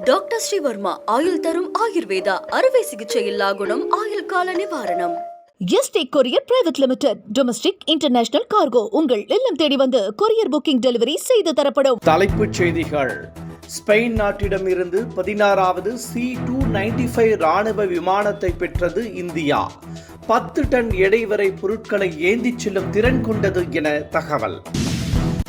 Doctor Sreevarma ஆயுள் தரும் ஆயுர்வேதா அறுவை சிகிச்சையில்லா குணம் ஆயுள் கால நிவாரணம். Yesterday courier private limited. Domestic international cargo உங்கள் இல்லம் தேடி வந்து கொரியர் புக்கிங் டெலிவரி செய்து தரப்படும். தலைப்புச் செய்திகள். ஸ்பெயின் நாட்டிடமிருந்து 16வது C-295 ராணுவ விமானத்தை பெற்றது இந்தியா. 10 டன் எடை வரை பொருட்களை ஏந்திச் செல்லும் திறன் கொண்டது என தகவல்.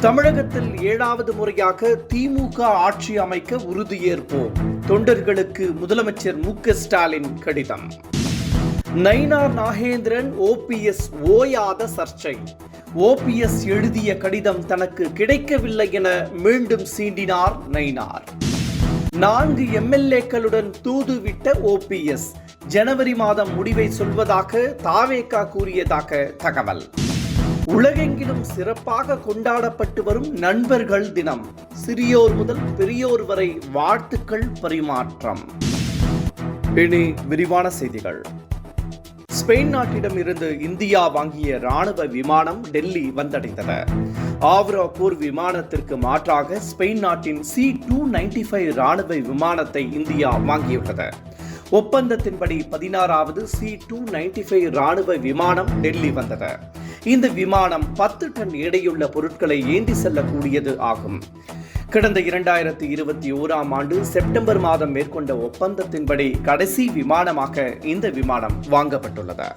தமிழகத்தில் 7வது முறையாக திமுக ஆட்சி அமைக்க உறுதியேற்போம். தொண்டர்களுக்கு முதலமைச்சர் மு.க. ஸ்டாலின் கடிதம். நயினார் நாகேந்திரன் OPS ஓயாத சர்ச்சை. OPS எழுதிய கடிதம் தனக்கு கிடைக்கவில்லை என மீண்டும் சீண்டினார் நயினார். 4 MLA-க்களுடன் தூதுவிட்ட OPS ஜனவரி மாதம் முடிவை சொல்வதாக தாவேகா கூறியதாக தகவல். உலகெங்கிலும் சிறப்பாக கொண்டாடப்பட்டு வரும் நண்பர்கள் தினம். சிறியோர் முதல் பெரியோர் வரை வாழ்த்துக்கள் பரிமாற்றம். இனி விரிவான செய்திகள். ஸ்பெயின் நாட்டிடம் இருந்து இந்தியா வாங்கிய ராணுவ விமானம் டெல்லி வந்தடைந்தது. ஆவ்ரா போர் விமானத்திற்கு மாற்றாக ஸ்பெயின் நாட்டின் C-295 ராணுவ விமானத்தை இந்தியா வாங்கியுள்ளது. ஒப்பந்தத்தின்படி 16வது C-295 ராணுவ விமானம் டெல்லி வந்தது. இந்த விமானம் 10 டன் எடையுள்ள பொருட்களை ஏந்தி செல்லக்கூடியது ஆகும். கடந்த 2021ஆம் ஆண்டு செப்டம்பர் மாதம் மேற்கொண்ட ஒப்பந்தத்தின்படி கடைசி விமானமாக இந்த விமானம் வாங்கப்பட்டுள்ளது.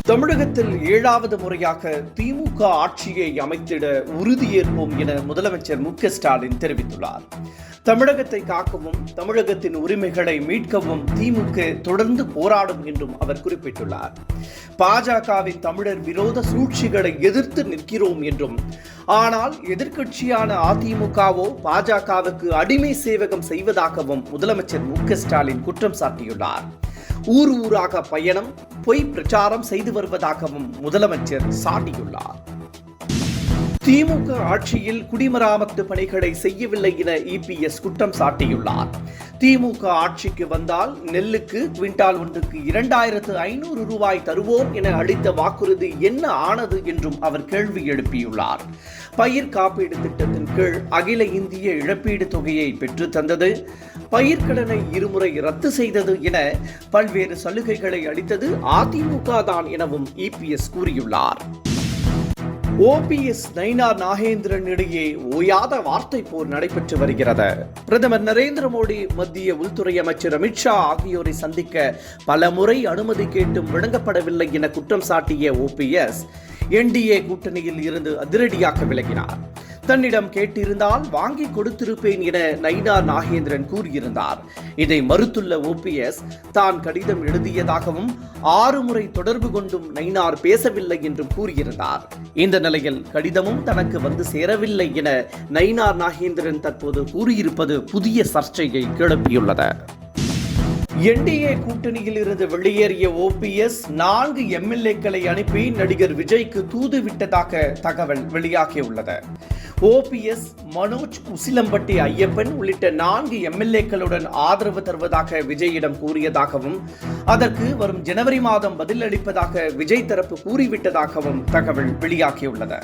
தமிழகத்தில் 7வது முறையாக திமுக ஆட்சியை அமைத்திட உறுதியேற்போம் என முதலமைச்சர் மு.க. ஸ்டாலின் தெரிவித்துள்ளார். தமிழகத்தை காக்கவும் தமிழகத்தின் உரிமைகளை மீட்கவும் திமுக தொடர்ந்து போராடும் என்றும் அவர் குறிப்பிட்டுள்ளார். பாஜகவின் தமிழர் விரோத சூழ்ச்சிகளை எதிர்த்து நிற்கிறோம் என்றும், ஆனால் எதிர்க்கட்சியான அதிமுகவோ பாஜகவுக்கு அடிமை சேவகம் செய்வதாகவும் முதலமைச்சர் மு.க. ஸ்டாலின் குற்றம் சாட்டியுள்ளார். ஊர் ஊராக பயணம், பொய் பிரச்சாரம் செய்து வருவதாகவும் முதலமைச்சர் சாட்டியுள்ளார். திமுக ஆட்சியில் குடிமராமத்து பணிகளை செய்யவில்லை என EPS குற்றம் சாட்டியுள்ளார். திமுக ஆட்சிக்கு வந்தால் நெல்லுக்கு குவிண்டால் ஒன்றுக்கு 2500 ரூபாய் தருவோம் என அளித்த வாக்குறுதி என்ன ஆனது என்றும் அவர் கேள்வி எழுப்பியுள்ளார். பயிர் காப்பீடு திட்டத்தின் கீழ் அகில இந்திய இழப்பீடு தொகையை பெற்று தந்தது, பயிர்க்கடனை இருமுறை ரத்து செய்தது என பல்வேறு சலுகைகளை அளித்தது அதிமுக தான் எனவும் EPS கூறியுள்ளார். OPS நயினார் நாகேந்திரன் இடையே ஓயாத வார்த்தை போர் நடைபெற்று வருகிறது. பிரதமர் நரேந்திர மோடி, மத்திய உள்துறை அமைச்சர் அமித்ஷா ஆகியோரை சந்திக்க பல முறை அனுமதி கேட்டும் வழங்கப்படவில்லை என குற்றம் சாட்டிய OPS NDA கூட்டணியில் இருந்து அதிரடியாக விலகினார். தன்னிடம் கேட்டிருந்தால் வாங்கி கொடுத்திருப்பேன் என நயினார் நாகேந்திரன் கூறியிருந்தார். இதை மறுத்துள்ள OPS தான் கடிதம் எழுதியதாகவும் 6 முறை தொடர்பு கொண்டும் நயினார் பேசவில்லை என்றும் கூறியிருந்தார். இந்த நிலையில் கடிதமும் தனக்கு வந்து சேரவில்லை என நயினார் நாகேந்திரன் தற்போது கூறியிருப்பது புதிய சர்ச்சையை கிளப்பியுள்ளது. NDA கூட்டணியில் இருந்து வெளியேறிய OPS 4 MLA-க்களை அனுப்பி நடிகர் விஜய்க்கு தூது விட்டதாக தகவல் வெளியாகியுள்ளது. OPS மனோஜ், உசிலம்பட்டி ஐயப்பன் உள்ளிட்ட 4 MLA-க்களுடன் ஆதரவு தருவதாக விஜயிடம் கூறியதாகவும், அதற்கு வரும் ஜனவரி மாதம் பதிலளிப்பதாக விஜய் தரப்பு கூறிவிட்டதாகவும் தகவல் வெளியாகியுள்ளது.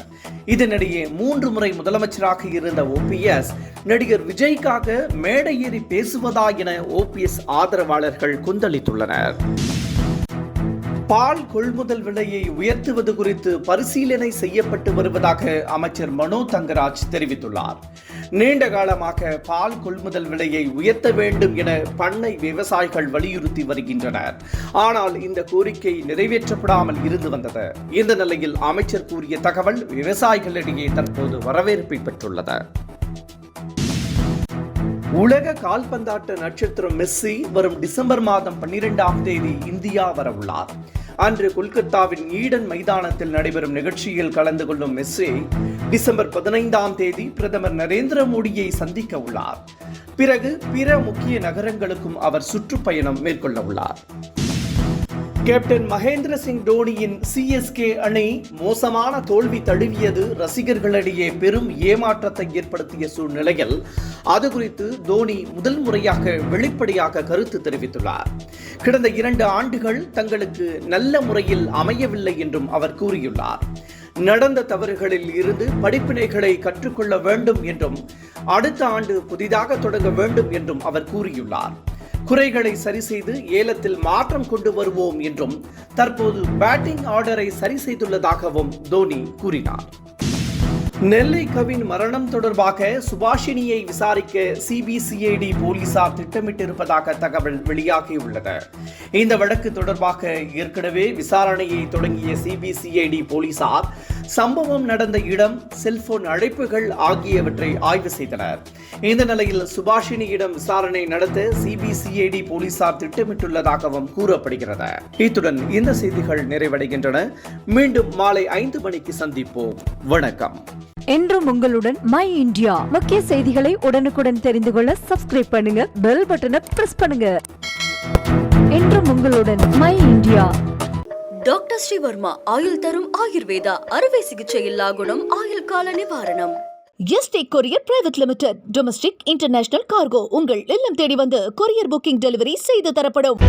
இதனிடையே 3 முறை முதலமைச்சராக இருந்த OPS நடிகர் விஜய்க்காக மேடை ஏறி பேசுவதா என OPS ஆதரவாளர்கள் கொந்தளித்துள்ளனர். பால் கொள்முதல் விலையை உயர்த்துவது குறித்து பரிசீலனை செய்யப்பட்டு வருவதாக அமைச்சர் மனோ தங்கராஜ் தெரிவித்துள்ளார். நீண்ட காலமாக பால் கொள்முதல் விலையை உயர்த்த வேண்டும் என பண்ணை விவசாயிகள் வலியுறுத்தி வருகின்றனர். ஆனால் இந்த கோரிக்கை நிறைவேற்றப்படாமல் இருந்து வந்தது. இந்த நிலையில் அமைச்சர் கூறிய தகவல் விவசாயிகளிடையே தற்போது வரவேற்பை பெற்றுள்ளது. உலக கால்பந்தாட்ட நட்சத்திரம் மெஸ்ஸி வரும் டிசம்பர் மாதம் 12ஆம் தேதி இந்தியா வரவுள்ளார். அன்று கொல்கத்தாவின் ஈடன் மைதானத்தில் நடைபெறும் நிகழ்ச்சியில் கலந்து கொள்ளும் மெஸ்ஸி டிசம்பர் 15ஆம் தேதி பிரதமர் நரேந்திர மோடியை சந்திக்க உள்ளார். பிறகு பிற முக்கிய நகரங்களுக்கும் அவர் சுற்றுப்பயணம் மேற்கொள்ள உள்ளார். கேப்டன் மகேந்திர சிங் தோனியின் CSK அணி மோசமான தோல்வி தழுவியது ரசிகர்களிடையே பெரும் ஏமாற்றத்தை ஏற்படுத்திய சூழ்நிலையில் அது குறித்து தோனி முதல் முறையாக வெளிப்படையாக கருத்து தெரிவித்துள்ளார். கடந்த 2 ஆண்டுகள் தங்களுக்கு நல்ல முறையில் அமையவில்லை என்றும் அவர் கூறியுள்ளார். நடந்த தவறுகளில் இருந்து படிப்பினைகளை கற்றுக்கொள்ள வேண்டும் என்றும் அடுத்த ஆண்டு புதிதாக தொடங்க வேண்டும் என்றும் அவர் கூறியுள்ளார். குறைகளை சரி செய்து ஏலத்தில் மாற்றம் கொண்டு வருவோம் என்றும் தற்போது பேட்டிங் ஆர்டரை சரி செய்துள்ளதாகவும் தோனி கூறினார். நெல்லை கவின் மரணம் தொடர்பாக சுபாஷினியை விசாரிக்க சிபிசிஐடி போலீசார் திட்டமிட்டிருப்பதாக தகவல் வெளியாகியுள்ளது. இந்த வழக்கு தொடர்பாக ஏற்கனவே விசாரணையை தொடங்கிய சிபிசிஐடி போலீசார் சம்பவம் நடந்த இடம், செல்போன் அழைப்புகள் ஆகியவற்றை ஆய்வு செய்தனர். இந்த நிலையில் சுபாஷினியிடம் விசாரணை நடத்த சிபிசிஐடி போலீசார் திட்டமிட்டுள்ளதாகவும் கூறப்படுகிறது. இத்துடன் இந்த செய்திகள் நிறைவடைகின்றன. மீண்டும் மாலை 5 மணிக்கு சந்திப்போம். வணக்கம். என்றும் உங்களுடன் மை இந்தியா. முக்கிய செய்திகளை உடனுக்குடன் தெரிந்து கொள்ள சப்ஸ்கிரைப் பண்ணுங்க, பெல் பட்டனை பிரஸ் பண்ணுங்க. என்றும் உங்களுடன் மை இந்தியா. டாக்டர் ஸ்ரீவர்மா ஆயுள் தரும் ஆயுர்வேதா அறுவை சிகிச்சை இல்லா குணம் ஆயுள் கால நிவாரணம். Yesterday courier private limited domestic international cargo உங்கள் இல்லம் தேடி வந்து கொரியர் புக்கிங் டெலிவரி செய்து தரப்படும்.